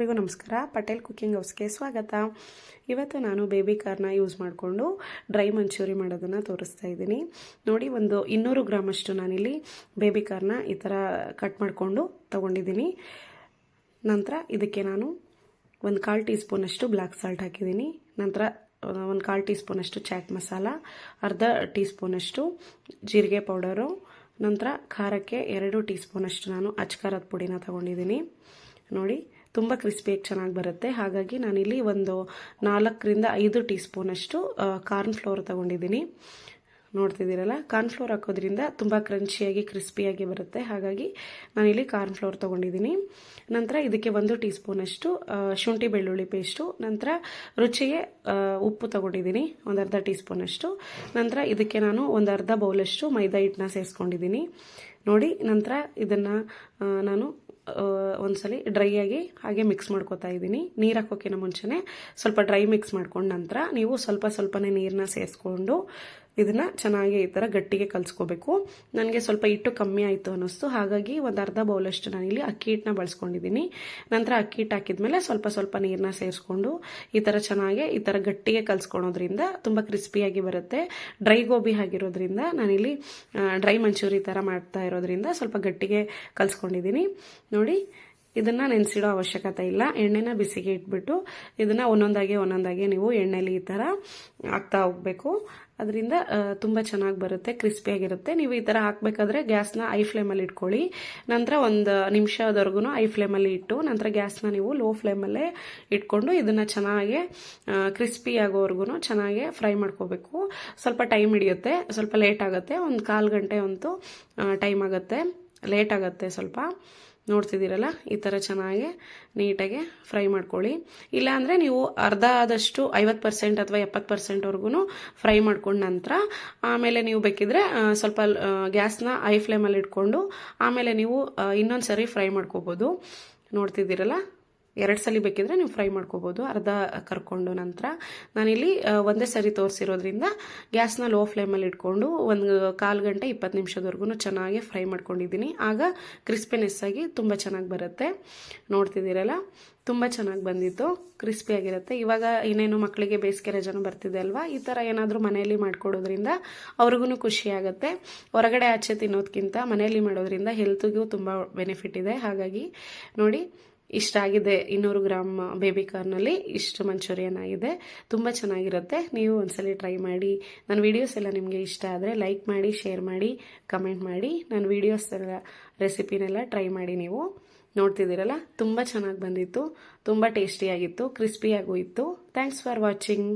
ಎಲ್ರಿಗೂ ನಮಸ್ಕಾರ. ಪಟೇಲ್ ಕುಕಿಂಗ್ ಹೌಸ್ಗೆ ಸ್ವಾಗತ. ಇವತ್ತು ನಾನು ಬೇಬಿ ಕಾರ್ನ ಯೂಸ್ ಮಾಡಿಕೊಂಡು ಡ್ರೈ ಮಂಚೂರಿ ಮಾಡೋದನ್ನು ತೋರಿಸ್ತಾ ಇದ್ದೀನಿ. ನೋಡಿ, ಒಂದು 200 ಗ್ರಾಮಷ್ಟು ನಾನಿಲ್ಲಿ ಬೇಬಿ ಕಾರ್ನ ಈ ಥರ ಕಟ್ ಮಾಡಿಕೊಂಡು ತೊಗೊಂಡಿದ್ದೀನಿ. ನಂತರ ಇದಕ್ಕೆ ನಾನು ಒಂದು 1/4 ಟೀ ಸ್ಪೂನಷ್ಟು ಬ್ಲ್ಯಾಕ್ ಸಾಲ್ಟ್ ಹಾಕಿದ್ದೀನಿ. ನಂತರ ಒಂದು 1/4 ಟೀ ಸ್ಪೂನಷ್ಟು ಚಾಟ್ ಮಸಾಲ, ಅರ್ಧ ಟೀ ಸ್ಪೂನಷ್ಟು ಜೀರಿಗೆ ಪೌಡರು, ನಂತರ ಖಾರಕ್ಕೆ 2 ಟೀ ಸ್ಪೂನಷ್ಟು ನಾನು ಅಚ್ಕಾರದ ಪುಡಿನ ತೊಗೊಂಡಿದ್ದೀನಿ. ನೋಡಿ, ತುಂಬ ಕ್ರಿಸ್ಪಿಯಾಗಿ ಚೆನ್ನಾಗಿ ಬರುತ್ತೆ. ಹಾಗಾಗಿ ನಾನಿಲ್ಲಿ ಒಂದು 4ರಿಂದ 5 ಟೀ ಸ್ಪೂನಷ್ಟು ಕಾರ್ನ್ ಫ್ಲೋರ್ ತೊಗೊಂಡಿದ್ದೀನಿ. ನೋಡ್ತಿದ್ದೀರಲ್ಲ, ಕಾರ್ನ್ ಫ್ಲೋರ್ ಹಾಕೋದ್ರಿಂದ ತುಂಬ ಕ್ರಂಚಿಯಾಗಿ ಕ್ರಿಸ್ಪಿಯಾಗಿ ಬರುತ್ತೆ. ಹಾಗಾಗಿ ನಾನಿಲ್ಲಿ ಕಾರ್ನ್ ಫ್ಲೋರ್ ತೊಗೊಂಡಿದ್ದೀನಿ. ನಂತರ ಇದಕ್ಕೆ 1 ಟೀ ಸ್ಪೂನಷ್ಟು ಶುಂಠಿ ಬೆಳ್ಳುಳ್ಳಿ ಪೇಸ್ಟು, ನಂತರ ರುಚಿಗೆ ಉಪ್ಪು ತೊಗೊಂಡಿದ್ದೀನಿ, ಒಂದು ಅರ್ಧ ಟೀ ಸ್ಪೂನಷ್ಟು. ನಂತರ ಇದಕ್ಕೆ ನಾನು ಒಂದು ಅರ್ಧ ಬೌಲಷ್ಟು ಮೈದಾ ಹಿಟ್ಟನ್ನ ಸೇರಿಸ್ಕೊಂಡಿದ್ದೀನಿ. ನೋಡಿ, ನಂತರ ಇದನ್ನು ನಾನು ಒಂದ್ಸಲಿ ಡ್ರೈ ಆಗಿ ಹಾಗೆ ಮಿಕ್ಸ್ ಮಾಡ್ಕೋತಾ ಇದ್ದೀನಿ. ನೀರು ಹಾಕೋಕ್ಕಿಂತ ಮುಂಚೆನೇ ಸ್ವಲ್ಪ ಡ್ರೈ ಮಿಕ್ಸ್ ಮಾಡ್ಕೊಂಡು ನಂತರ ನೀವು ಸ್ವಲ್ಪನೇ ನೀರನ್ನ ಸೇರಿಸ್ಕೊಂಡು ಇದನ್ನು ಚೆನ್ನಾಗಿ ಈ ಥರ ಗಟ್ಟಿಗೆ ಕಲಿಸ್ಕೋಬೇಕು. ನನಗೆ ಸ್ವಲ್ಪ ಹಿಟ್ಟು ಕಮ್ಮಿ ಆಯಿತು ಅನ್ನಿಸ್ತು. ಹಾಗಾಗಿ ಒಂದು ಅರ್ಧ ಬೌಲಷ್ಟು ನಾನಿಲ್ಲಿ ಅಕ್ಕಿ ಹಿಟ್ಟನ್ನ ಬಳಸ್ಕೊಂಡಿದ್ದೀನಿ. ನಂತರ ಅಕ್ಕಿ ಹಿಟ್ಟು ಹಾಕಿದ್ಮೇಲೆ ಸ್ವಲ್ಪ ನೀರನ್ನ ಸೇರಿಸ್ಕೊಂಡು ಈ ಥರ ಚೆನ್ನಾಗಿ ಈ ಥರ ಗಟ್ಟಿಗೆ ಕಲಿಸ್ಕೊಳೋದ್ರಿಂದ ತುಂಬ ಕ್ರಿಸ್ಪಿಯಾಗಿ ಬರುತ್ತೆ. ಡ್ರೈ ಗೋಬಿ ಆಗಿರೋದ್ರಿಂದ ನಾನಿಲ್ಲಿ ಡ್ರೈ ಮಂಚೂರಿ ಥರ ಮಾಡ್ತಾ ಇರೋದ್ರಿಂದ ಸ್ವಲ್ಪ ಗಟ್ಟಿಗೆ ಕಲಿಸ್ಕೊಂಡಿದ್ದೀನಿ. ನೋಡಿ, ಇದನ್ನು ನೆನೆಸಿಡೋ ಅವಶ್ಯಕತೆ ಇಲ್ಲ. ಎಣ್ಣೆನ ಬಿಸಿಗೆ ಇಟ್ಬಿಟ್ಟು ಇದನ್ನು ಒಂದೊಂದಾಗಿ ನೀವು ಎಣ್ಣೆಲಿ ಈ ಥರ ಹಾಕ್ತಾ ಹೋಗಬೇಕು. ಅದರಿಂದ ತುಂಬ ಚೆನ್ನಾಗಿ ಬರುತ್ತೆ, ಕ್ರಿಸ್ಪಿಯಾಗಿರುತ್ತೆ. ನೀವು ಈ ಥರ ಹಾಕಬೇಕಾದ್ರೆ ಗ್ಯಾಸ್ನ ಐ ಫ್ಲೇಮಲ್ಲಿ ಇಟ್ಕೊಳ್ಳಿ. ನಂತರ 1 ನಿಮಿಷದವರೆಗೂ ಐ ಫ್ಲೇಮಲ್ಲಿ ಇಟ್ಟು ನಂತರ ಗ್ಯಾಸ್ನ ನೀವು ಲೋ ಫ್ಲೇಮಲ್ಲೇ ಇಟ್ಕೊಂಡು ಇದನ್ನು ಚೆನ್ನಾಗಿ ಕ್ರಿಸ್ಪಿ ಆಗೋವರೆಗೂ ಚೆನ್ನಾಗಿ ಫ್ರೈ ಮಾಡ್ಕೋಬೇಕು. ಸ್ವಲ್ಪ ಟೈಮ್ ಹಿಡಿಯುತ್ತೆ, ಸ್ವಲ್ಪ ಲೇಟ್ ಆಗುತ್ತೆ. ಒಂದು 1/4 ಗಂಟೆ ಅಂತೂ ಟೈಮ್ ಆಗುತ್ತೆ, ಲೇಟ್ ಆಗುತ್ತೆ ಸ್ವಲ್ಪ. ನೋಡ್ತಿದ್ದೀರಲ್ಲ, ಈ ಥರ ಚೆನ್ನಾಗಿ ನೀಟಾಗಿ ಫ್ರೈ ಮಾಡ್ಕೊಳ್ಳಿ. ಇಲ್ಲಾಂದರೆ ನೀವು ಅರ್ಧ ಆದಷ್ಟು 50% ಅಥವಾ 70%ವರೆಗೂ ಫ್ರೈ ಮಾಡ್ಕೊಂಡು ನಂತರ ಆಮೇಲೆ ನೀವು ಬೇಕಿದ್ರೆ ಸ್ವಲ್ಪ ಗ್ಯಾಸ್ನ ಐ ಫ್ಲೇಮಲ್ಲಿ ಇಟ್ಕೊಂಡು ಆಮೇಲೆ ನೀವು ಇನ್ನೊಂದು ಸರಿ ಫ್ರೈ ಮಾಡ್ಕೋಬೋದು. ನೋಡ್ತಿದ್ದೀರಲ್ಲ, 2 ಸಲ ಬೇಕಿದ್ರೆ ನೀವು ಫ್ರೈ ಮಾಡ್ಕೋಬೋದು, ಅರ್ಧ ಕರ್ಕೊಂಡು. ನಂತರ ನಾನಿಲ್ಲಿ ಒಂದೇ ಸರಿ ತೋರಿಸಿರೋದ್ರಿಂದ ಗ್ಯಾಸ್ನ ಲೋ ಫ್ಲೇಮಲ್ಲಿ ಇಟ್ಕೊಂಡು ಒಂದು 1/4 ಗಂಟೆ 20 ನಿಮಿಷದವರೆಗೂ ಚೆನ್ನಾಗಿ ಫ್ರೈ ಮಾಡ್ಕೊಂಡಿದ್ದೀನಿ. ಆಗ ಕ್ರಿಸ್ಪಿನೆಸ್ ಆಗಿ ತುಂಬ ಚೆನ್ನಾಗಿ ಬರುತ್ತೆ. ನೋಡ್ತಿದ್ದೀರಲ್ಲ, ತುಂಬ ಚೆನ್ನಾಗಿ ಬಂದಿತ್ತು, ಕ್ರಿಸ್ಪಿಯಾಗಿರುತ್ತೆ. ಇವಾಗ ಇನ್ನೇನು ಮಕ್ಕಳಿಗೆ ಬೇಸಿಗೆ ರಜಾನು ಬರ್ತಿದೆ ಅಲ್ವಾ, ಈ ಥರ ಏನಾದರೂ ಮನೆಯಲ್ಲಿ ಮಾಡ್ಕೊಡೋದ್ರಿಂದ ಅವ್ರಿಗೂ ಖುಷಿ ಆಗುತ್ತೆ. ಹೊರಗಡೆ ಆಚೆ ತಿನ್ನೋದಕ್ಕಿಂತ ಮನೆಯಲ್ಲಿ ಮಾಡೋದ್ರಿಂದ ಹೆಲ್ತ್ಗೂ ತುಂಬ ಬೆನಿಫಿಟ್ ಇದೆ. ಹಾಗಾಗಿ ನೋಡಿ, ಇಷ್ಟ ಆಗಿದೆ. 200 ಗ್ರಾಮ್ ಬೇಬಿ ಕಾರ್ನಲ್ಲಿ ಇಷ್ಟು ಮಂಚೂರಿಯನ್ ಆಗಿದೆ. ತುಂಬ ಚೆನ್ನಾಗಿರುತ್ತೆ. ನೀವು ಒಂದ್ಸಲಿ ಟ್ರೈ ಮಾಡಿ. ನನ್ನ ವೀಡಿಯೋಸ್ ಎಲ್ಲ ನಿಮಗೆ ಇಷ್ಟ ಆದರೆ ಲೈಕ್ ಮಾಡಿ, ಶೇರ್ ಮಾಡಿ, ಕಮೆಂಟ್ ಮಾಡಿ. ನನ್ನ ವೀಡಿಯೋಸ್ ಎಲ್ಲ ರೆಸಿಪಿನೆಲ್ಲ ಟ್ರೈ ಮಾಡಿ. ನೀವು ನೋಡ್ತಿದ್ದೀರಲ್ಲ, ತುಂಬ ಚೆನ್ನಾಗಿ ಬಂದಿತ್ತು, ತುಂಬ ಟೇಸ್ಟಿಯಾಗಿತ್ತು, ಕ್ರಿಸ್ಪಿಯಾಗೂ ಇತ್ತು. Thanks for watching.